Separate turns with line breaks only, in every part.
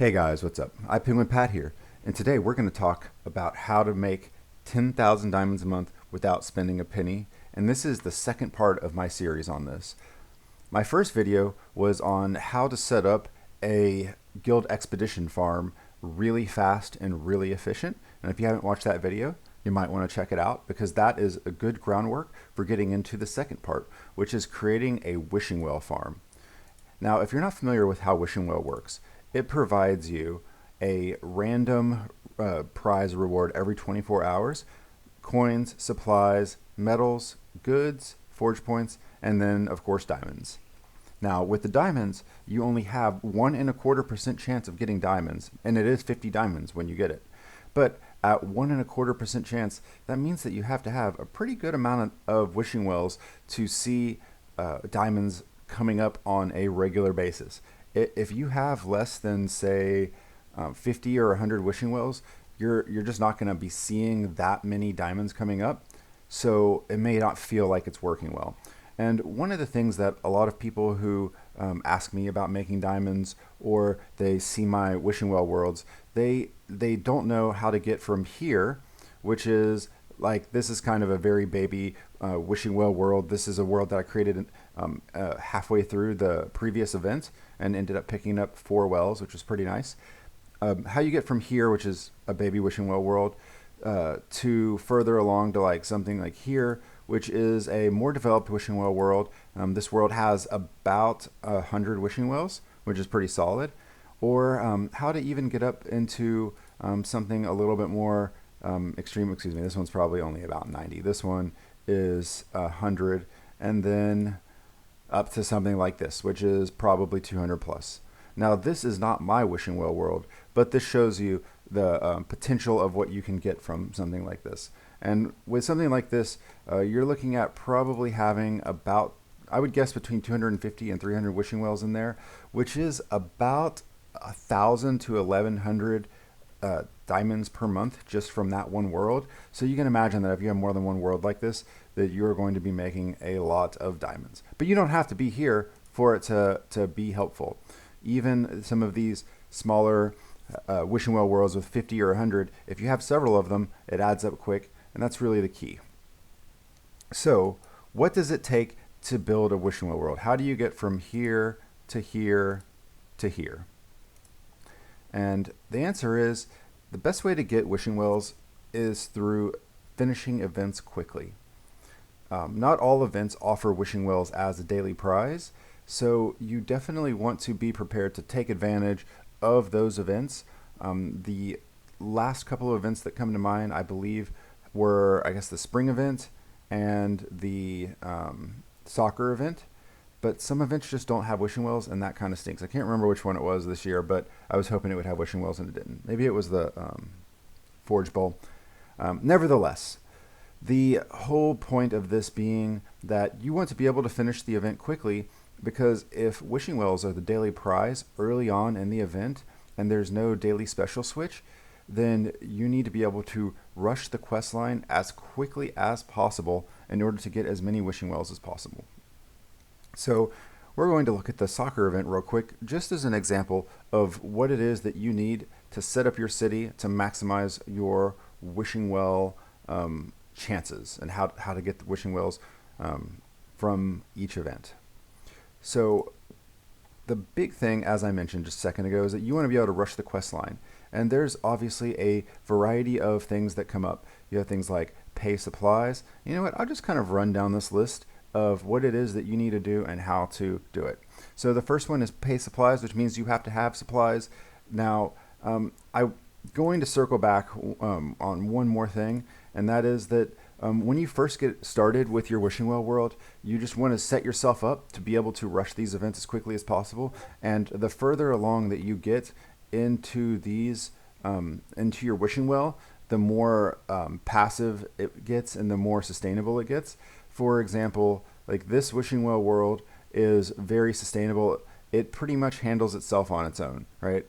Hey guys, what's up? iPenguinPat here, and today we're going to talk about how to make 10,000 diamonds a month without spending a penny, and this is the second part of my series on this. My first video was on how to set up a guild expedition farm really fast and really efficient, and if you haven't watched that video, you might want to check it out because that is a good groundwork for getting into the second part, which is creating a wishing well farm. Now, if you're not familiar with how wishing well works, it provides you a random prize reward every 24 hours, coins, supplies, metals, goods, forge points, and then of course diamonds. Now with the diamonds, you only have 1.25% chance of getting diamonds, and it is 50 diamonds when you get it. But at 1.25% chance, that means that you have to have a pretty good amount of wishing wells to see diamonds coming up on a regular basis. If you have less than say 50 or 100 wishing wells, you're just not going to be seeing that many diamonds coming up, so it may not feel like it's working well. And one of the things that a lot of people who ask me about making diamonds, or they see my wishing well worlds, they don't know how to get from here, which is like, this is kind of a very baby wishing well world. This is a world that I created halfway through the previous event and ended up picking up 4 wells, which was pretty nice. How you get from here, which is a baby wishing well world, to further along to like something like here, which is a more developed wishing well world. This world has about 100 wishing wells, which is pretty solid. Or how to even get up into something a little bit more extreme. Excuse me, this one's probably only about 90. This one is 100, and then up to something like this, which is probably 200 plus. Now this is not my wishing well world, but this shows you the potential of what you can get from something like this. And with something like this, you're looking at probably having about, I would guess, between 250 and 300 wishing wells in there, which is about 1,000 to 1,100 diamonds per month just from that one world. So you can imagine that if you have more than one world like this, that you're going to be making a lot of diamonds. But you don't have to be here for it to be helpful. Even some of these smaller wishing well worlds with 50 or 100, if you have several of them, it adds up quick, and that's really the key. So what does it take to build a wishing well world? How do you get from here to here to here? And the answer is, the best way to get wishing wells is through finishing events quickly. Not all events offer wishing wells as a daily prize, so you definitely want to be prepared to take advantage of those events. The last couple of events that come to mind, I believe, were, I guess, the spring event and the soccer event. But some events just don't have wishing wells, and that kind of stinks. I can't remember which one it was this year, but I was hoping it would have wishing wells, and it didn't. Maybe it was the Forge Bowl. Nevertheless, the whole point of this being that you want to be able to finish the event quickly, because if wishing wells are the daily prize early on in the event, and there's no daily special switch, then you need to be able to rush the quest line as quickly as possible in order to get as many wishing wells as possible. So we're going to look at the soccer event real quick, just as an example of what it is that you need to set up your city to maximize your wishing well chances, and how to get the wishing wells from each event. So the big thing, as I mentioned just a second ago, is that you want to be able to rush the quest line. And there's obviously a variety of things that come up. You have things like pay supplies. You know what? I'll just kind of run down this list of what it is that you need to do and how to do it. So the first one is pay supplies, which means you have to have supplies. Now, I'm going to circle back on one more thing, and that is that when you first get started with your wishing well world, you just want to set yourself up to be able to rush these events as quickly as possible. And the further along that you get into these, into your wishing well, the more passive it gets and the more sustainable it gets. For example, like this wishing well world is very sustainable. It pretty much handles itself on its own, right?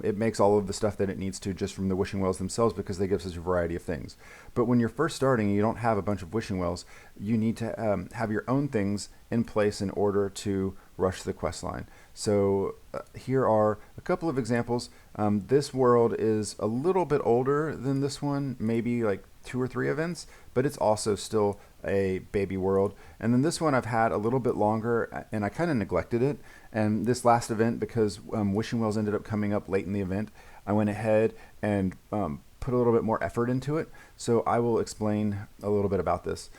It makes all of the stuff that it needs to just from the wishing wells themselves because they give such a variety of things. But when you're first starting and you don't have a bunch of wishing wells, you need to have your own things in place in order to rush the quest line. So here are a couple of examples. This world is a little bit older than this one, maybe like 2 or 3 events, but it's also still a baby world. And then this one I've had a little bit longer, and I kind of neglected it. And this last event, because wishing wells ended up coming up late in the event, I went ahead and put a little bit more effort into it. So I will explain a little bit about this.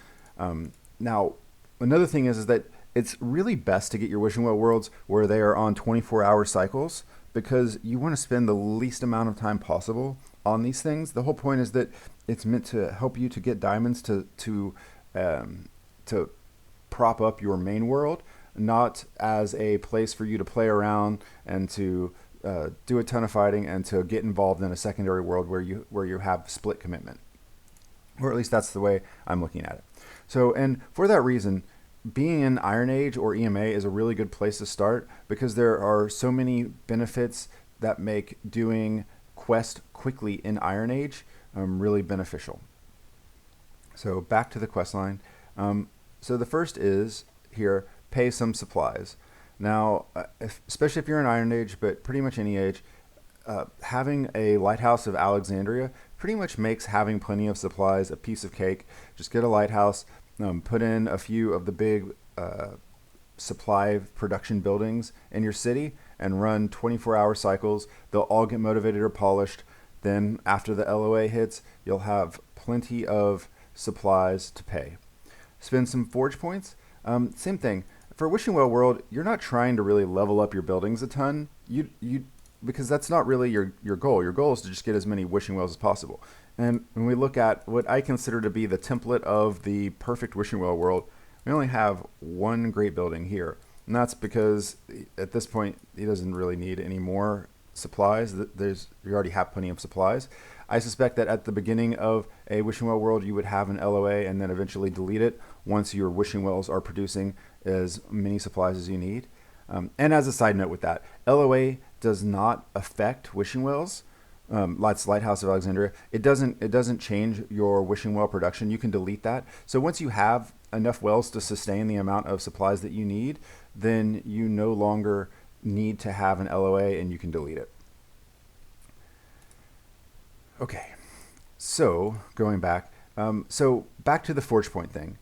Now, another thing is that it's really best to get your wishing well worlds where they are on 24-hour cycles, because you want to spend the least amount of time possible on these things. The whole point is that it's meant to help you to get diamonds to prop up your main world, not as a place for you to play around and to do a ton of fighting and to get involved in a secondary world where you have split commitment, or at least that's the way I'm looking at it. So, and for that reason, being in Iron Age or EMA is a really good place to start, because there are so many benefits that make doing quest quickly in Iron Age really beneficial. So back to the quest line. So the first is here, pay some supplies. Now, especially if you're in Iron Age, but pretty much any age, having a lighthouse of Alexandria pretty much makes having plenty of supplies a piece of cake. Just get a lighthouse, put in a few of the big supply production buildings in your city, and run 24-hour cycles. They'll all get motivated or polished. Then after the LOA hits, you'll have plenty of supplies to pay. Spend some forge points. Same thing. For Wishing Well World, you're not trying to really level up your buildings a ton. Because that's not really your goal. Your goal is to just get as many wishing wells as possible. And when we look at what I consider to be the template of the perfect wishing well world, we only have one great building here. And that's because at this point, he doesn't really need any more supplies. You already have plenty of supplies. I suspect that at the beginning of a wishing well world, you would have an LOA and then eventually delete it once your wishing wells are producing as many supplies as you need. And as a side note with that, LOA does not affect wishing wells. Lighthouse of Alexandria. It doesn't change your wishing well production. You can delete that. So once you have enough wells to sustain the amount of supplies that you need, then you no longer need to have an LOA and you can delete it. Okay, so going back, back to the forge point thing.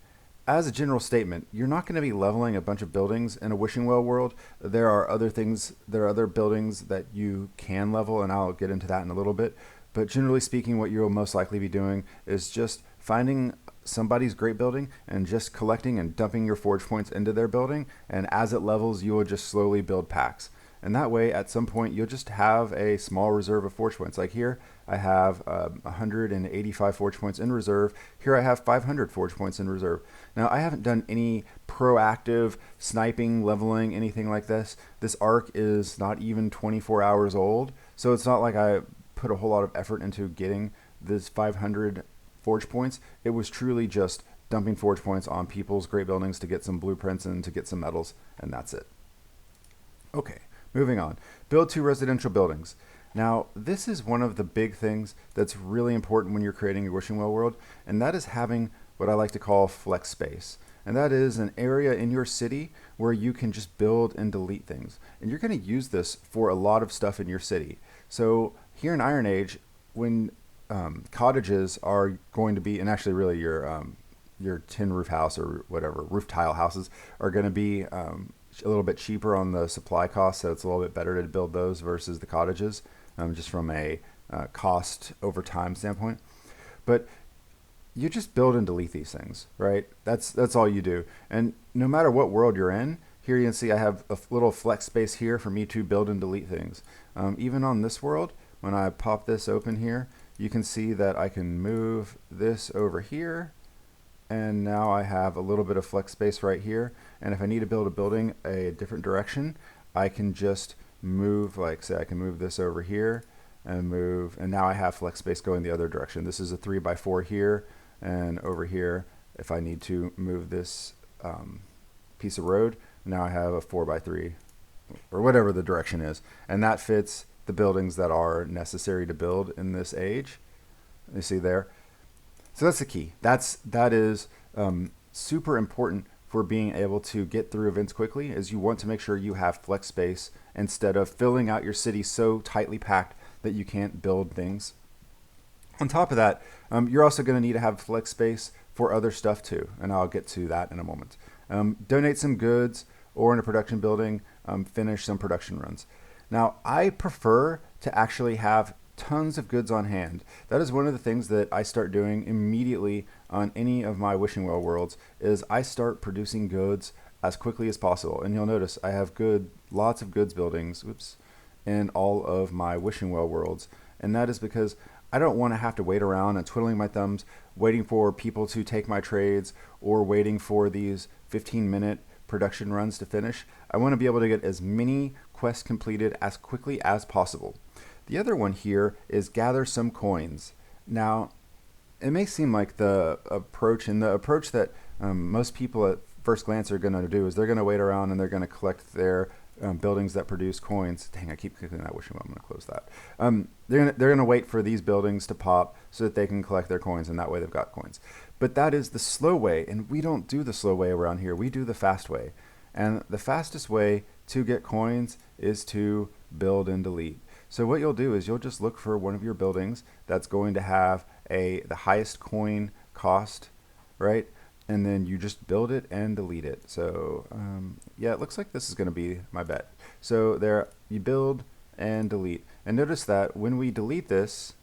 As a general statement, you're not going to be leveling a bunch of buildings in a wishing well world. There are other buildings that you can level, and I'll get into that in a little bit. But generally speaking, what you'll most likely be doing is just finding somebody's great building and just collecting and dumping your forge points into their building. And as it levels, you will just slowly build packs. And that way, at some point, you'll just have a small reserve of forge points. Like here, I have 185 forge points in reserve. Here I have 500 forge points in reserve. Now, I haven't done any proactive sniping, leveling, anything like this. This arc is not even 24 hours old, so it's not like I put a whole lot of effort into getting this 500 forge points. It was truly just dumping forge points on people's great buildings to get some blueprints and to get some medals, and that's it. Okay, moving on. Build 2 residential buildings. Now, this is one of the big things that's really important when you're creating a wishing well world, and that is having what I like to call flex space. And that is an area in your city where you can just build and delete things. And you're going to use this for a lot of stuff in your city. So here in Iron Age, when cottages are going to be, and actually really your tin roof house or whatever, roof tile houses are going to be a little bit cheaper on the supply cost, so it's a little bit better to build those versus the cottages, just from a cost over time standpoint. But you just build and delete these things, right? That's all you do. And no matter what world you're in, here you can see I have a little flex space here for me to build and delete things. Even on this world, when I pop this open here, you can see that I can move this over here, and now I have a little bit of flex space right here. And if I need to build a building a different direction, I can just move, like say I can move this over here and move, and now I have flex space going the other direction. This is a 3x4 here, and over here, if I need to move this piece of road, now I have a 4x3 or whatever the direction is, and that fits the buildings that are necessary to build in this age. You see there? So that's the key. That is super important for being able to get through events quickly, is you want to make sure you have flex space instead of filling out your city so tightly packed that you can't build things. On top of that, you're also going to need to have flex space for other stuff too, and I'll get to that in a moment. Donate some goods, or in a production building, finish some production runs. Now, I prefer to actually have tons of goods on hand. That is one of the things that I start doing immediately on any of my Wishing Well worlds, is I start producing goods as quickly as possible. And you'll notice I have lots of goods buildings, in all of my Wishing Well worlds. And that is because I don't want to have to wait around and twiddling my thumbs, waiting for people to take my trades, or waiting for these 15-minute production runs to finish. I want to be able to get as many quests completed as quickly as possible. The other one here is gather some coins. Now, it may seem like the approach that most people at first glance are going to do is they're going to wait around and they're going to collect their buildings that produce coins. Dang, I keep clicking that wishing well. I'm going to close that. They're going to wait for these buildings to pop so that they can collect their coins, and that way they've got coins. But that is the slow way, and we don't do the slow way around here. We do the fast way. And the fastest way to get coins is to build and delete. So what you'll do is you'll just look for one of your buildings that's going to have the highest coin cost, right? And then you just build it and delete it. So yeah, it looks like this is going to be my bet. So there, you build and delete. And notice that when we delete this,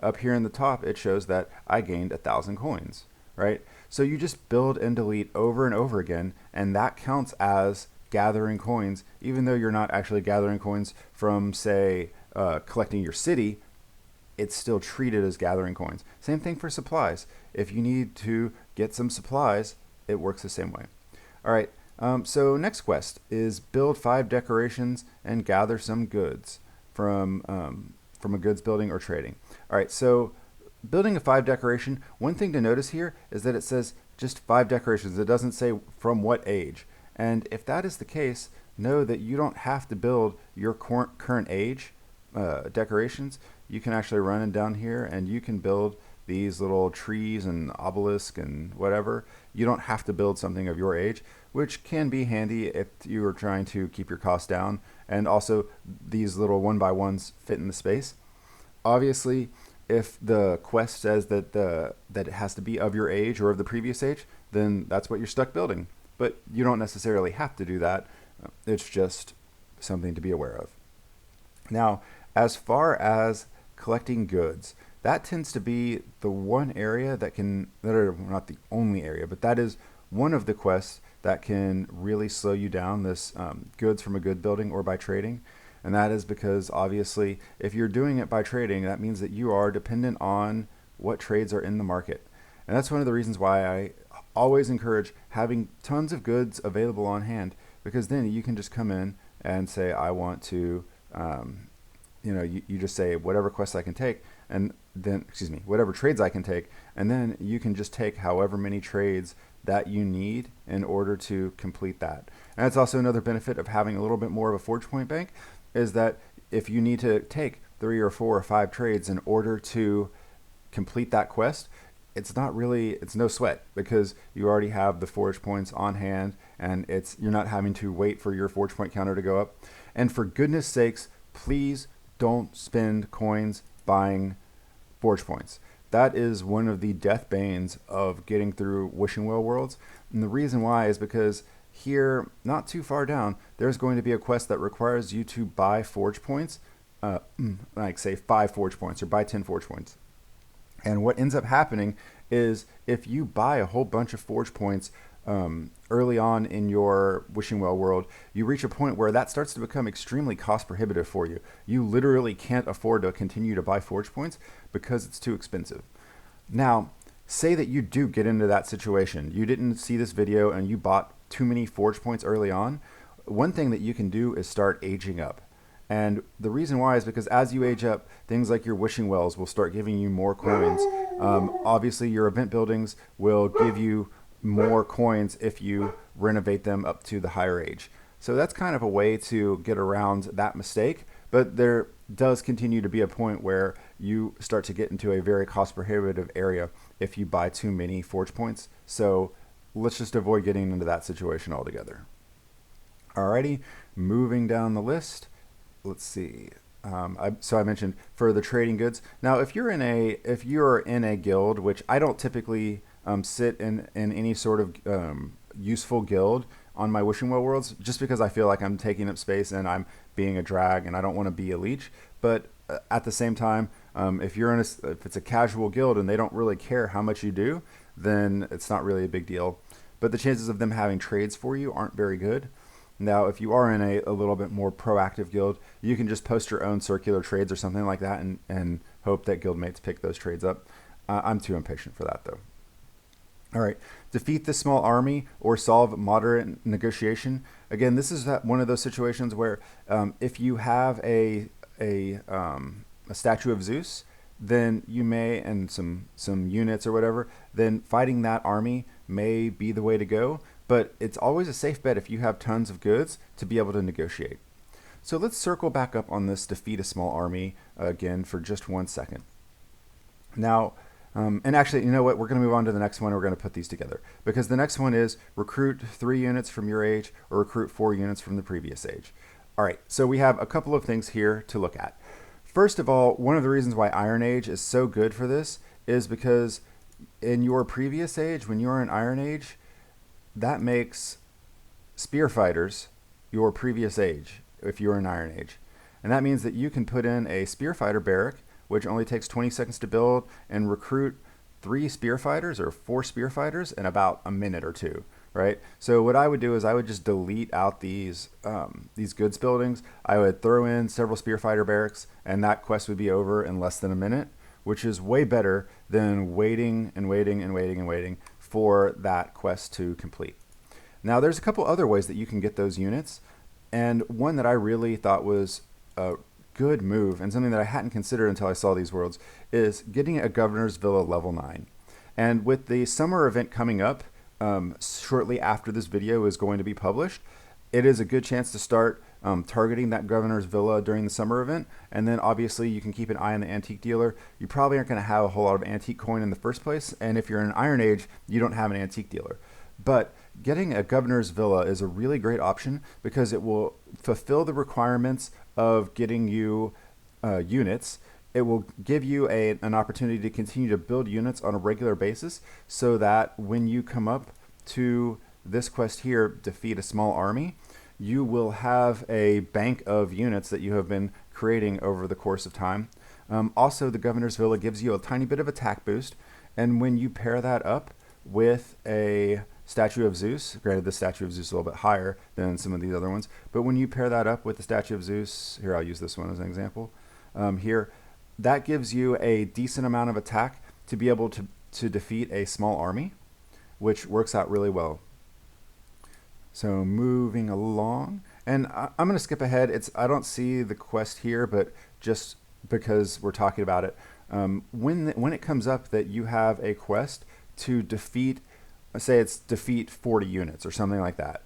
up here in the top, it shows that I gained 1,000 coins, right? So you just build and delete over and over again, and that counts as gathering coins, even though you're not actually gathering coins from, say, collecting your city. It's still treated as gathering coins. Same thing for supplies. If you need to get some supplies, it works the same way. All right, so next quest is build 5 decorations and gather some goods from a goods building or trading. All right, so building a 5 decoration, one thing to notice here is that it says just 5 decorations. It doesn't say from what age. And if that is the case, know that you don't have to build your current age decorations. You can actually run in down here and you can build these little trees and obelisk and whatever. You don't have to build something of your age, which can be handy if you are trying to keep your costs down. And also these little 1x1s fit in the space. Obviously, if the quest says that it has to be of your age or of the previous age, then that's what you're stuck building. But you don't necessarily have to do that. It's just something to be aware of. Now, as far as collecting goods, that tends to be the one area that are not the only area, but that is one of the quests that can really slow you down, this goods from a good building or by trading. And that is because obviously if you're doing it by trading, that means that you are dependent on what trades are in the market. And that's one of the reasons why I always encourage having tons of goods available on hand, because then you can just come in and say, I want to, you just say whatever quests I can take, and then, whatever trades I can take, and then you can just take however many trades that you need in order to complete that. And that's also another benefit of having a little bit more of a forge point bank, is that if you need to take 3 or 4 or 5 trades in order to complete that quest, it's no sweat, because you already have the forge points on hand, and you're not having to wait for your forge point counter to go up. And for goodness sakes, please don't spend coins buying forge points. That is one of the death banes of getting through Wishing Well worlds. And the reason why is because here, not too far down, there's going to be a quest that requires you to buy forge points, like say 5 forge points or buy 10 forge points. And what ends up happening is if you buy a whole bunch of forge points early on in your Wishing Well world, you reach a point where that starts to become extremely cost prohibitive for you. You literally can't afford to continue to buy forge points because it's too expensive. Now, say that you do get into that situation. You didn't see this video and you bought too many forge points early on. One thing that you can do is start aging up. And the reason why is because as you age up, things like your wishing wells will start giving you more coins. Obviously, your event buildings will give you more coins if you renovate them up to the higher age. So that's kind of a way to get around that mistake. But does continue to be a point where you start to get into a very cost prohibitive area if you buy too many forge points. So let's just avoid getting into that situation altogether. Alrighty, moving down the list. Let's see. So I mentioned for the trading goods. Now, if you're in a guild, which I don't typically sit in any sort of useful guild on my Wishing Well worlds, just because I feel like I'm taking up space and I'm being a drag, and I don't want to be a leech. But at the same time, if it's a casual guild and they don't really care how much you do, then it's not really a big deal. But the chances of them having trades for you aren't very good. Now, if you are in a little bit more proactive guild, you can just post your own circular trades or something like that and hope that guildmates pick those trades up. I'm too impatient for that, though. All right, defeat the small army or solve moderate negotiation. Again, this is one of those situations where if you have a statue of Zeus, then you may, and some units or whatever, then fighting that army may be the way to go. But it's always a safe bet if you have tons of goods to be able to negotiate. So let's circle back up on this defeat a small army again for just 1 second. Now, and actually, you know what? We're going to move on to the next one. We're going to put these together because the next one is recruit 3 units from your age or recruit 4 units from the previous age. All right, so we have a couple of things here to look at. First of all, one of the reasons why Iron Age is so good for this is because in your previous age, when you're in Iron Age, that makes spear fighters your previous age if you're in Iron Age. And that means that you can put in a spear fighter barrack, which only takes 20 seconds to build, and recruit 3 spear fighters or 4 spear fighters in about a minute or 2, right? So what I would do is I would just delete out these goods buildings. I would throw in several spear fighter barracks, and that quest would be over in less than a minute, which is way better than waiting and waiting and waiting and waiting for that quest to complete. Now, there's a couple other ways that you can get those units, and one that I really thought was a good move and something that I hadn't considered until I saw these worlds is getting a Governor's Villa level 9. And with the summer event coming up shortly after this video is going to be published, it is a good chance to start targeting that Governor's Villa during the summer event. And then obviously you can keep an eye on the antique dealer. You probably aren't going to have a whole lot of antique coin in the first place. And if you're in Iron Age, you don't have an antique dealer. But getting a Governor's Villa is a really great option because it will fulfill the requirements of getting you units. It will give you an opportunity to continue to build units on a regular basis so that when you come up to this quest here, defeat a small army, you will have a bank of units that you have been creating over the course of time. Also, the Governor's Villa gives you a tiny bit of attack boost, and when you pair that up with a statue of Zeus, granted the statue of Zeus is a little bit higher than some of these other ones, but when you pair that up with the statue of Zeus, here I'll use this one as an example, here, that gives you a decent amount of attack to be able to defeat a small army, which works out really well. So moving along, and I'm going to skip ahead. I don't see the quest here, but just because we're talking about it, when it comes up that you have a quest to defeat, say it's defeat 40 units or something like that,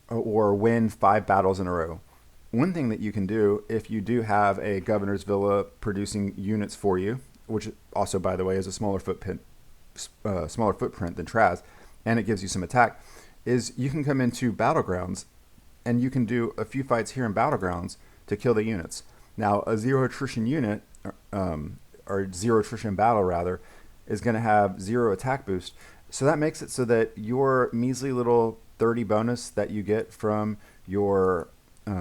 or win 5 battles in a row. One thing that you can do if you do have a Governor's Villa producing units for you, which also, by the way, is a smaller footprint than Traz, and it gives you some attack, is you can come into Battlegrounds and you can do a few fights here in Battlegrounds to kill the units. Now, a 0 attrition unit, or 0 attrition battle rather, is going to have 0 attack boost. So that makes it so that your measly little 30 bonus that you get from your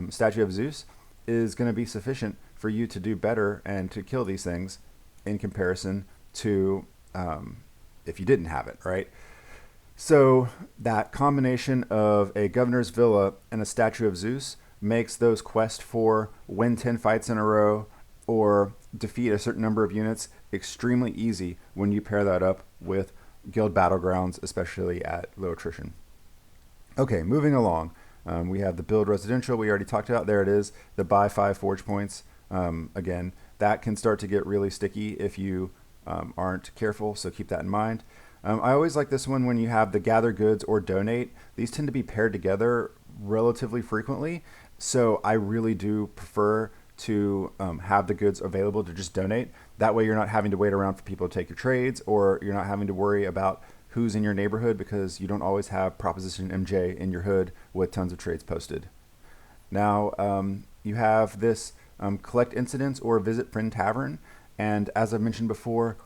statue of Zeus is going to be sufficient for you to do better and to kill these things in comparison to if you didn't have it, right? So that combination of a Governor's Villa and a statue of Zeus makes those quests for win 10 fights in a row or defeat a certain number of units extremely easy when you pair that up with guild battlegrounds, especially at low attrition. Okay, moving along. We have the build residential we already talked about. There it is, the buy 5 forge points. Again, that can start to get really sticky if you aren't careful, so keep that in mind. I always like this one when you have the gather goods or donate. These tend to be paired together relatively frequently, so I really do prefer to have the goods available to just donate. That way you're not having to wait around for people to take your trades, or you're not having to worry about who's in your neighborhood, because you don't always have Proposition MJ in your hood with tons of trades posted. Now you have this collect incidents or visit friend tavern, and as I mentioned before,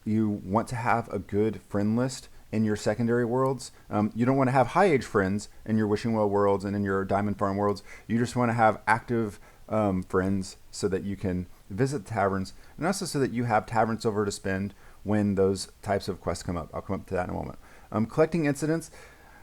you want to have a good friend list in your secondary worlds. You don't want to have high age friends in your Wishing Well worlds and in your Diamond Farm worlds. You just want to have active friends so that you can visit the taverns, and also so that you have Tavern Silver to spend when those types of quests come up. I'll come up to that in a moment. Collecting incidents.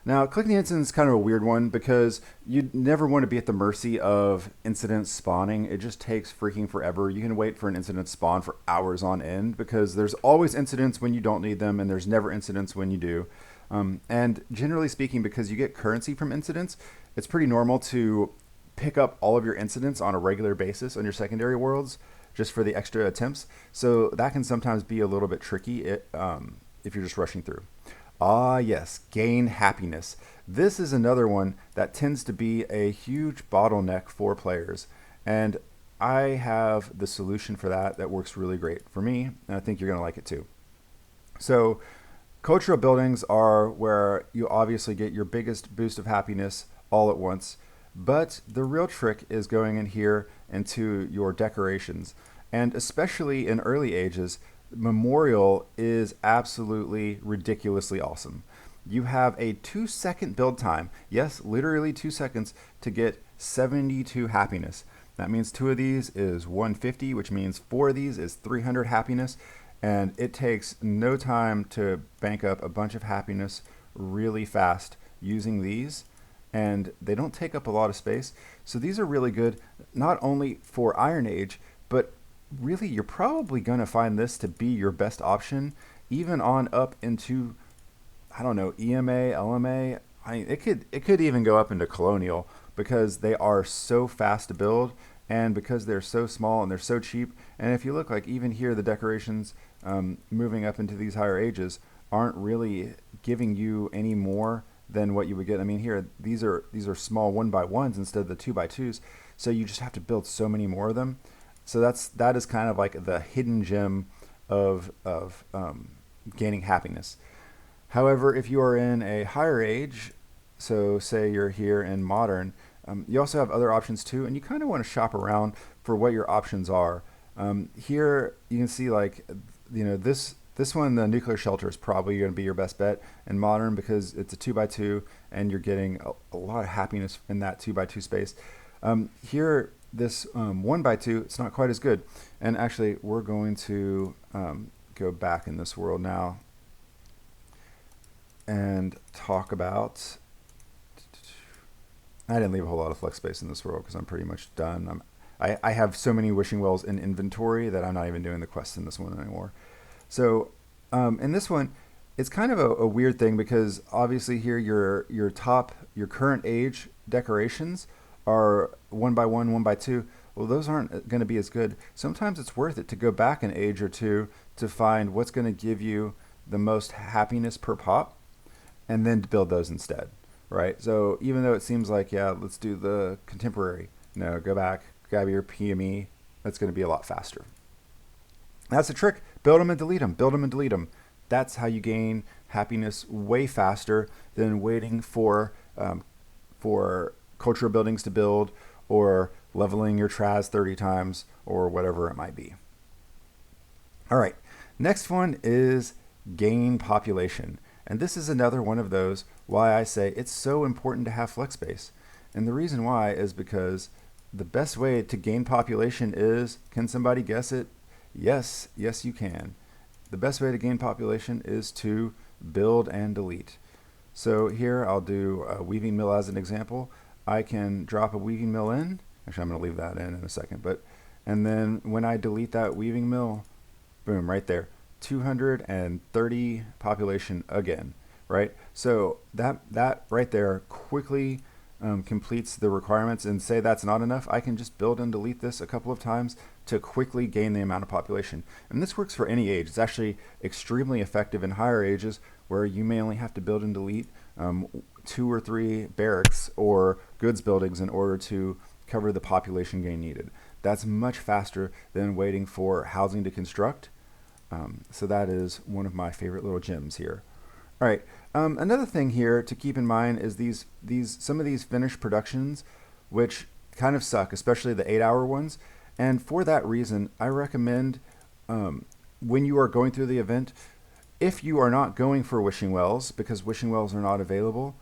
Now, collecting incidents is kind of a weird one, because you never want to be at the mercy of incidents spawning. It just takes freaking forever. You can wait for an incident to spawn for hours on end, because there's always incidents when you don't need them, and there's never incidents when you do. And generally speaking, because you get currency from incidents, it's pretty normal to pick up all of your incidents on a regular basis on your secondary worlds just for the extra attempts. So that can sometimes be a little bit tricky if you're just rushing through. Ah, yes, gain happiness. This is another one that tends to be a huge bottleneck for players. And I have the solution for that works really great for me, and I think you're going to like it too. So cultural buildings are where you obviously get your biggest boost of happiness all at once. But the real trick is going in here into your decorations. And especially in early ages, Memorial is absolutely ridiculously awesome. You have a 2-second build time. Yes, literally 2 seconds to get 72 happiness. That means 2 of these is 150, which means 4 of these is 300 happiness. And it takes no time to bank up a bunch of happiness really fast using these. And they don't take up a lot of space. So these are really good, not only for Iron Age, but really you're probably going to find this to be your best option, even on up into, I don't know, EMA, LMA. It could even go up into Colonial, because they are so fast to build, and because they're so small and they're so cheap. And if you look, like even here, the decorations moving up into these higher ages aren't really giving you any more than what you would get. I mean, here these are small 1x1s instead of the 2x2s, so you just have to build so many more of them. So that is kind of like the hidden gem of gaining happiness. However, if you are in a higher age, so say you're here in Modern, you also have other options too, and you kind of want to shop around for what your options are. Here you can see, like, this one, the nuclear shelter, is probably going to be your best bet in Modern, because it's a 2x2 and you're getting a lot of happiness in that 2x2 space. Here, this 1x2, it's not quite as good. And actually, we're going to go back in this world now and talk about... I didn't leave a whole lot of flex space in this world because I'm pretty much done. I have so many Wishing Wells in inventory that I'm not even doing the quests in this one anymore. So in this one, it's kind of a weird thing, because obviously here your current age decorations are 1x1, 1x2. Well, those aren't going to be as good. Sometimes it's worth it to go back an age or two to find what's going to give you the most happiness per pop, and then to build those instead, right? So even though it seems like, yeah, let's do the contemporary, no, go back, grab your PME. That's going to be a lot faster. That's the trick. Build them and delete them. Build them and delete them. That's how you gain happiness way faster than waiting for cultural buildings to build, or leveling your Traz 30 times, or whatever it might be. All right, next one is gain population. And this is another one of those why I say it's so important to have flex space. And the reason why is because the best way to gain population is, can somebody guess it? Yes, you can. The best way to gain population is to build and delete. So here I'll do a weaving mill as an example. I can drop a weaving mill in. Actually, I'm going to leave that in a second. And then when I delete that weaving mill, boom, right there, 230 population again, right? So that right there quickly completes the requirements. And say that's not enough, I can just build and delete this a couple of times to quickly gain the amount of population. And this works for any age. It's actually extremely effective in higher ages, where you may only have to build and delete 2 or 3 barracks or goods buildings in order to cover the population gain needed. That's much faster than waiting for housing to construct. So that is one of my favorite little gems here. All right. Another thing here to keep in mind is some of these finished productions, which kind of suck, especially the 8-hour ones. And for that reason, I recommend when you are going through the event, if you are not going for wishing wells because wishing wells are not available,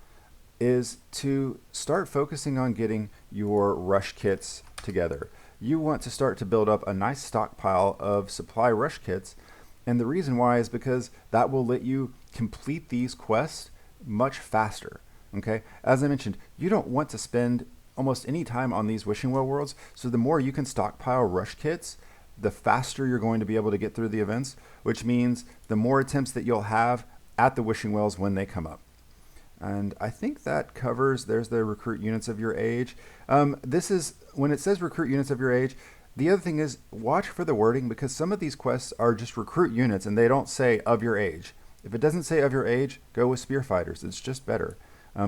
is to start focusing on getting your rush kits together. You want to start to build up a nice stockpile of supply rush kits. And the reason why is because that will let you complete these quests much faster. Okay, as I mentioned, you don't want to spend almost any time on these wishing well worlds. So the more you can stockpile rush kits, the faster you're going to be able to get through the events, which means the more attempts that you'll have at the wishing wells when they come up. And I think that covers, there's the recruit units of your age. This is, when it says recruit units of your age, the other thing is watch for the wording, because some of these quests are just recruit units and they don't say of your age. If it doesn't say of your age, go with spear fighters. It's just better.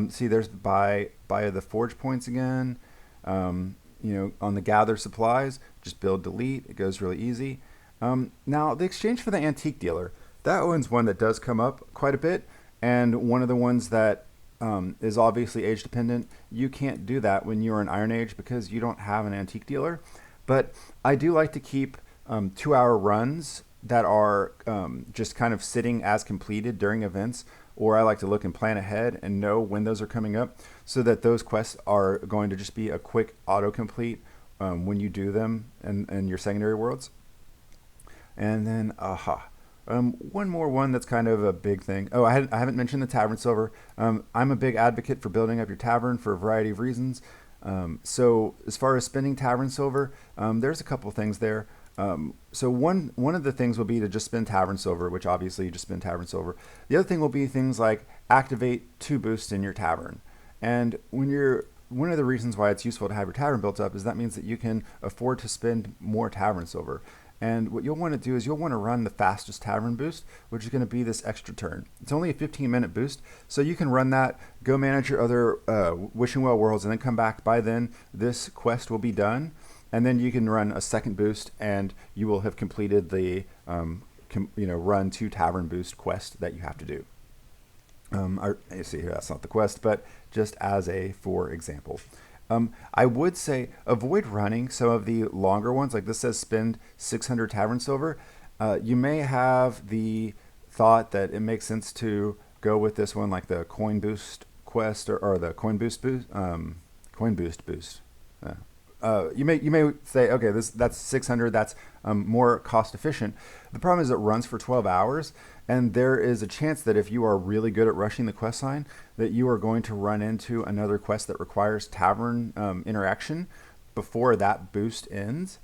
See, there's buy the forge points again. On the gather supplies, just build delete. It goes really easy. Now, the exchange for the antique dealer, that one's one that does come up quite a bit. And one of the ones that is obviously age dependent. You can't do that when you're an Iron Age because you don't have an antique dealer. But I do like to keep 2-hour runs that are just kind of sitting as completed during events, or I like to look and plan ahead and know when those are coming up so that those quests are going to just be a quick autocomplete when you do them in your secondary worlds. And then, one more one that's kind of a big thing. Oh, I haven't mentioned the Tavern Silver. I'm a big advocate for building up your tavern for a variety of reasons. So as far as spending Tavern Silver, there's a couple things there. So one of the things will be to just spend Tavern Silver, which obviously you just spend Tavern Silver. The other thing will be things like activate 2 boosts in your tavern. And one of the reasons why it's useful to have your tavern built up is that means that you can afford to spend more Tavern Silver. And what you'll want to do is you'll want to run the fastest tavern boost, which is going to be this extra turn. It's only a 15-minute boost, so you can run that, go manage your other Wishing Well worlds, and then come back. By then, this quest will be done. And then you can run a second boost, and you will have completed the run 2 tavern boost quest that you have to do. You see here, that's not the quest, but just as a for example. I would say avoid running some of the longer ones. Like this says spend 600 Tavern Silver. You may have the thought that it makes sense to go with this one, like the Coin Boost quest or the Coin Boost boost. Coin Boost boost. You may say, okay, that's 600. That's more cost efficient. The problem is it runs for 12 hours, and there is a chance that if you are really good at rushing the quest line, that you are going to run into another quest that requires tavern interaction before that boost ends,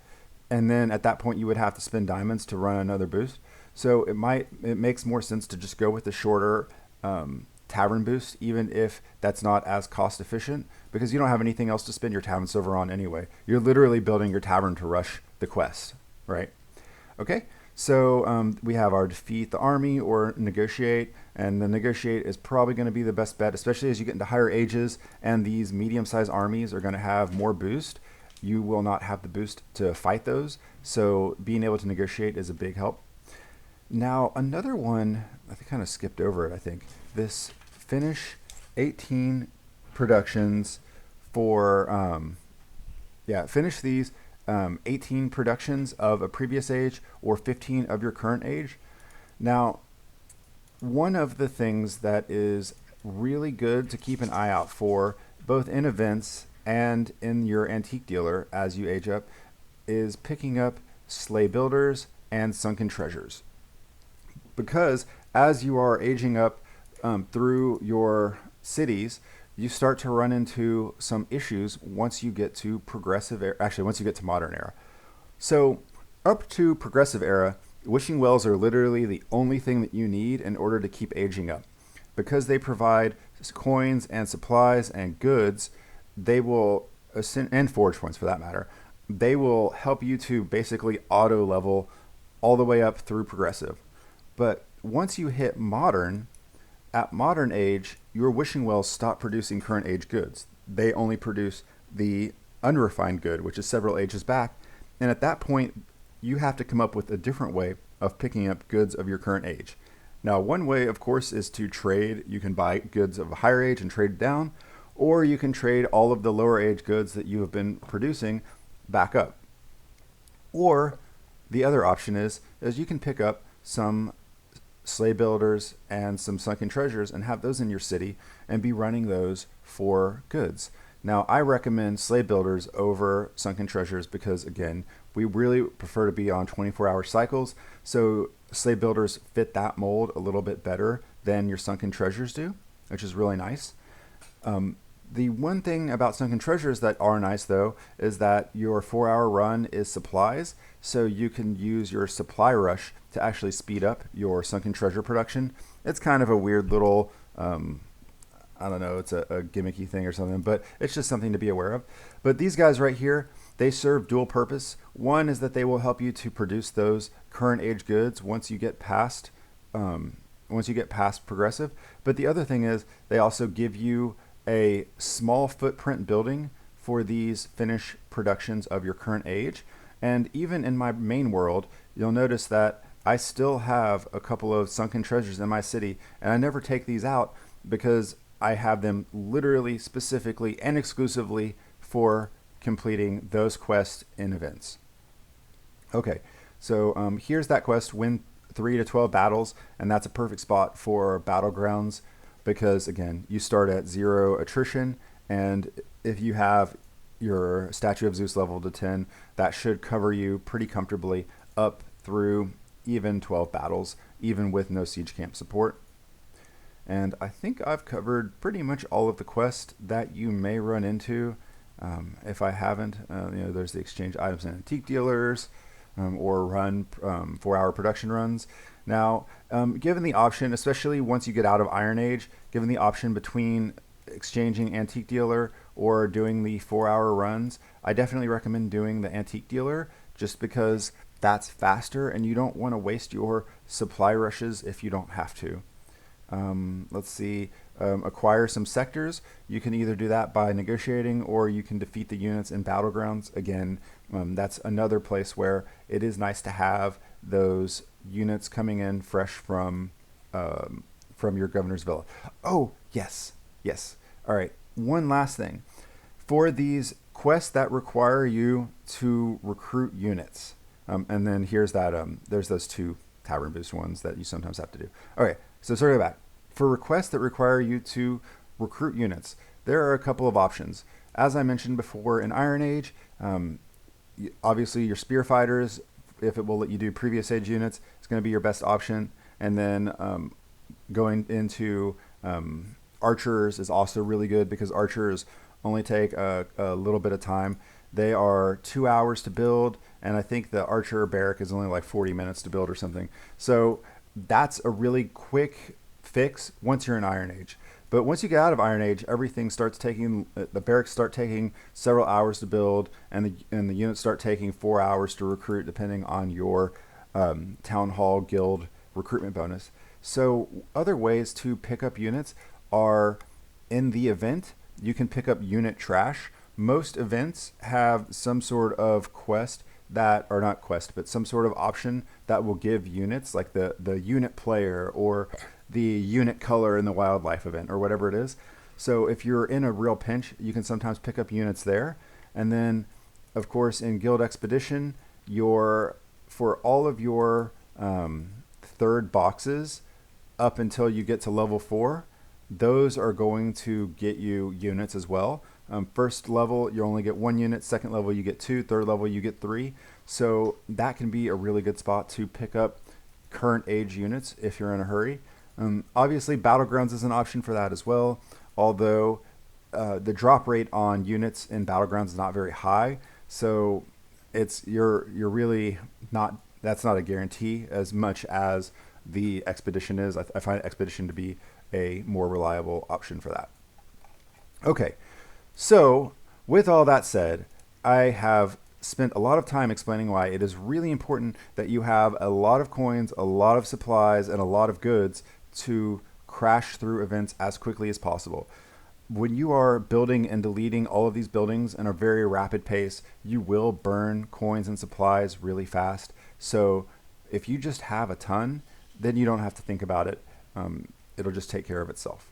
and then at that point you would have to spend diamonds to run another boost. So it makes more sense to just go with the shorter tavern boost, even if that's not as cost efficient, because you don't have anything else to spend your Tavern Silver on anyway. You're literally building your tavern to rush the quest, right? Okay, so we have our defeat the army or negotiate, and the negotiate is probably going to be the best bet, especially as you get into higher ages and these medium-sized armies are going to have more boost. You will not have the boost to fight those, so being able to negotiate is a big help. Now, another one, I kind of skipped over it, I think. This finish 18 productions for, finish these 18 productions of a previous age or 15 of your current age. Now, one of the things that is really good to keep an eye out for, both in events and in your antique dealer as you age up, is picking up Slay Builders and Sunken Treasures. Because as you are aging up through your cities, you start to run into some issues once you get to progressive era. Actually, once you get to modern era. So up to progressive era, wishing wells are literally the only thing that you need in order to keep aging up. Because they provide coins and supplies and goods, they will, and forge points for that matter, they will help you to basically auto level all the way up through progressive. But once you hit modern, at modern age, your wishing wells stop producing current age goods. They only produce the unrefined good, which is several ages back, And at that point, you have to come up with a different way of picking up goods of your current age. Now, one way, of course, is to trade. You can buy goods of a higher age and trade down, or you can trade all of the lower age goods that you have been producing back up. Or the other option is you can pick up some slave builders and some sunken treasures and have those in your city and be running those for goods. Now, I recommend slave builders over sunken treasures because, again, we really prefer to be on 24-hour cycles. So slave builders fit that mold a little bit better than your sunken treasures do, which is really nice. The one thing about sunken treasures that are nice, though, is that your 4-hour run is supplies, so you can use your supply rush to actually speed up your sunken treasure production. It's kind of a weird little, I don't know, it's a gimmicky thing or something, but it's just something to be aware of. But these guys right here, they serve dual purpose. One is that they will help you to produce those current age goods once you get past progressive. But the other thing is they also give you a small footprint building for these finished productions of your current age. And even in my main world, you'll notice that I still have a couple of sunken treasures in my city, and I never take these out because I have them literally, specifically, and exclusively for completing those quests in events. Okay, so here's that quest, win 3 to 12 battles, and that's a perfect spot for battlegrounds because, again, you start at 0 attrition, and if you have your Statue of Zeus level to 10, that should cover you pretty comfortably up through even 12 battles, even with no siege camp support. And I think I've covered pretty much all of the quests that you may run into. If I haven't, there's the exchange items and antique dealers, or run 4-hour production runs. Now, given the option, especially once you get out of Iron Age, given the option between exchanging antique dealer or doing the 4-hour runs, I definitely recommend doing the antique dealer just because that's faster and you don't want to waste your supply rushes if you don't have to. Let's see, acquire some sectors. You can either do that by negotiating or you can defeat the units in battlegrounds. Again, that's another place where it is nice to have those units coming in fresh from your governor's villa. Oh, yes. All right, one last thing. For these quests that require you to recruit units, and then here's that, there's those 2 tavern boost ones that you sometimes have to do. Okay, so circle back. For requests that require you to recruit units, there are a couple of options. As I mentioned before, in Iron Age, obviously your spear fighters, if it will let you do previous age units, it's going to be your best option. And then going into archers is also really good because archers only take a little bit of time. They are 2 hours to build, and I think the archer barrack is only like 40 minutes to build or something. So that's a really quick fix once you're in Iron Age. But once you get out of Iron Age, everything starts taking, the barracks start taking several hours to build, and the units start taking 4 hours to recruit, depending on your town hall guild recruitment bonus. So other ways to pick up units are in the event. You can pick up unit trash. Most events have some sort of quest that, or not quest, but some sort of option that will give units, like the unit player or the unit color in the wildlife event or whatever it is. So if you're in a real pinch, you can sometimes pick up units there. And then, of course, in Guild Expedition, for all of your third boxes up until you get to level 4, those are going to get you units as well. First level, you only get 1 unit. Second level, you get 2. Third level, you get 3. So that can be a really good spot to pick up current age units if you're in a hurry. Obviously, Battlegrounds is an option for that as well, although the drop rate on units in Battlegrounds is not very high. So you're really not, that's not a guarantee as much as the Expedition is. I find Expedition to be a more reliable option for that. Okay, so with all that said, I have spent a lot of time explaining why it is really important that you have a lot of coins, a lot of supplies, and a lot of goods to crash through events as quickly as possible. when you are building and deleting all of these buildings in a very rapid pace, you will burn coins and supplies really fast. So if you just have a ton, then you don't have to think about it. It'll just take care of itself.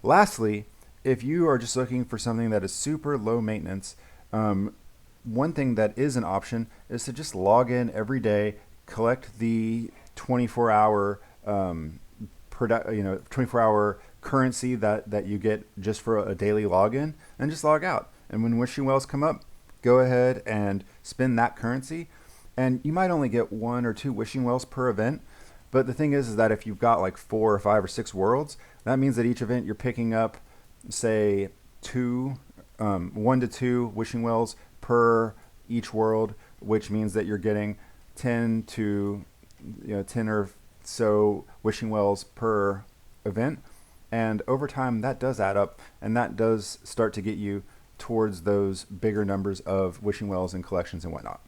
Lastly, if you are just looking for something that is super low maintenance, one thing that is an option is to just log in every day, collect the 24-hour 24-hour currency that you get just for a daily login, and just log out. And when wishing wells come up, go ahead and spend that currency. And you might only get 1 or 2 wishing wells per event, but the thing is that if you've got like 4 or 5 or 6 worlds, that means that each event you're picking up, say, 1 to 2 wishing wells per each world, which means that you're getting 10 or so wishing wells per event. And over time, that does add up, and that does start to get you towards those bigger numbers of wishing wells and collections and whatnot.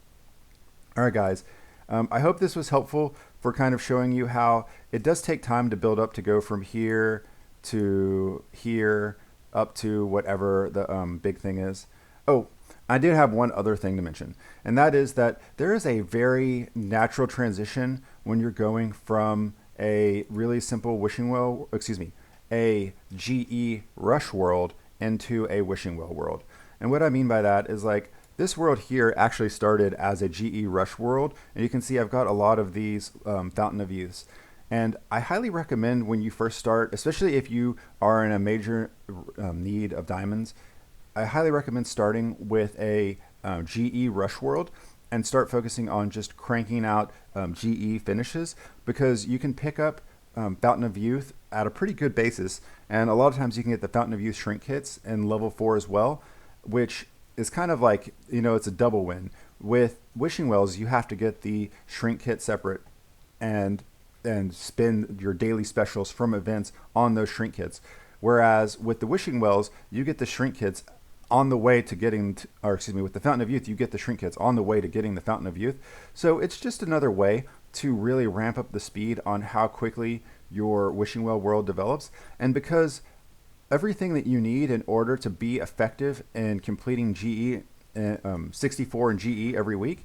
All right, guys. I hope this was helpful for kind of showing you how it does take time to build up to go from here to here up to whatever the big thing is. Oh, I did have one other thing to mention, and that is that there is a very natural transition when you're going from a really simple a GE rush world into a wishing well world. And what I mean by that is, like, this world here actually started as a GE rush world, and you can see I've got a lot of these Fountain of Youths. And I highly recommend when you first start, especially if you are in a major need of diamonds, I highly recommend starting with a GE rush world and start focusing on just cranking out GE finishes, because you can pick up Fountain of Youth at a pretty good basis, and a lot of times you can get the Fountain of Youth shrink kits in level 4 as well, which is kind of like, it's a double win. With wishing wells, you have to get the shrink kit separate and spend your daily specials from events on those shrink kits, whereas with the wishing wells, you get the shrink kits on the way to getting, with the Fountain of Youth, you get the shrink kits on the way to getting the Fountain of Youth. So it's just another way to really ramp up the speed on how quickly your wishing well world develops. And because everything that you need in order to be effective in completing GE 64 and GE every week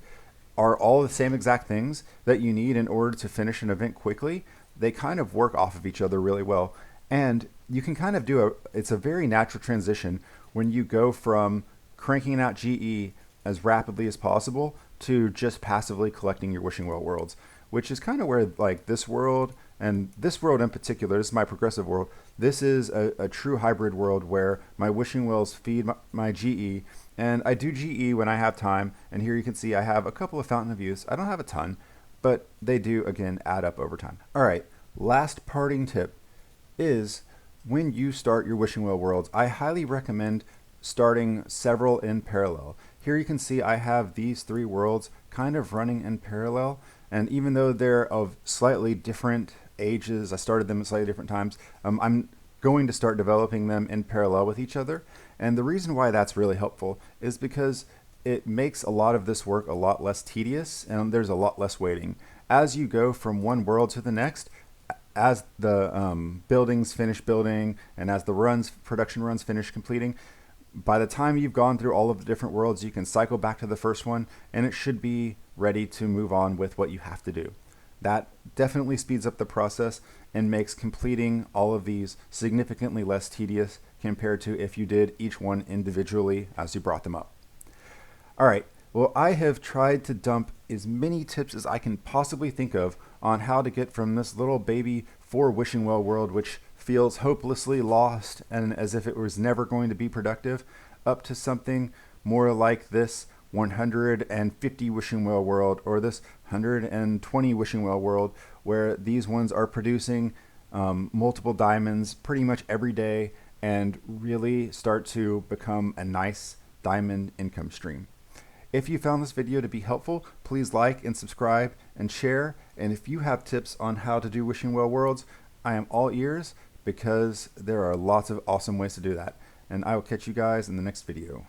are all the same exact things that you need in order to finish an event quickly, they kind of work off of each other really well. And you can kind of it's a very natural transition when you go from cranking out GE as rapidly as possible to just passively collecting your wishing well worlds, which is kind of where, like, this world, and this world in particular, this is my progressive world, this is a true hybrid world where my wishing wells feed my GE, and I do GE when I have time. And here you can see I have a couple of Fountain of Youth. I don't have a ton, but they do, again, add up over time. All right, last parting tip is, when you start your wishing well worlds, I highly recommend starting several in parallel. Here you can see I have these 3 worlds kind of running in parallel, and even though they're of slightly different ages, I started them at slightly different times, I'm going to start developing them in parallel with each other. And the reason why that's really helpful is because it makes a lot of this work a lot less tedious, and there's a lot less waiting. As you go from one world to the next, as the buildings finish building, and as the production runs finish completing, by the time you've gone through all of the different worlds, you can cycle back to the first one, and it should be ready to move on with what you have to do. That definitely speeds up the process and makes completing all of these significantly less tedious compared to if you did each one individually as you brought them up. All right, well, I have tried to dump as many tips as I can possibly think of on how to get from this little baby 4 wishing well world, which feels hopelessly lost and as if it was never going to be productive, up to something more like this 150 wishing well world, or this 120 wishing well world, where these ones are producing multiple diamonds pretty much every day and really start to become a nice diamond income stream. If you found this video to be helpful, please like and subscribe and share. And if you have tips on how to do wishing well worlds, I am all ears, because there are lots of awesome ways to do that. And I will catch you guys in the next video.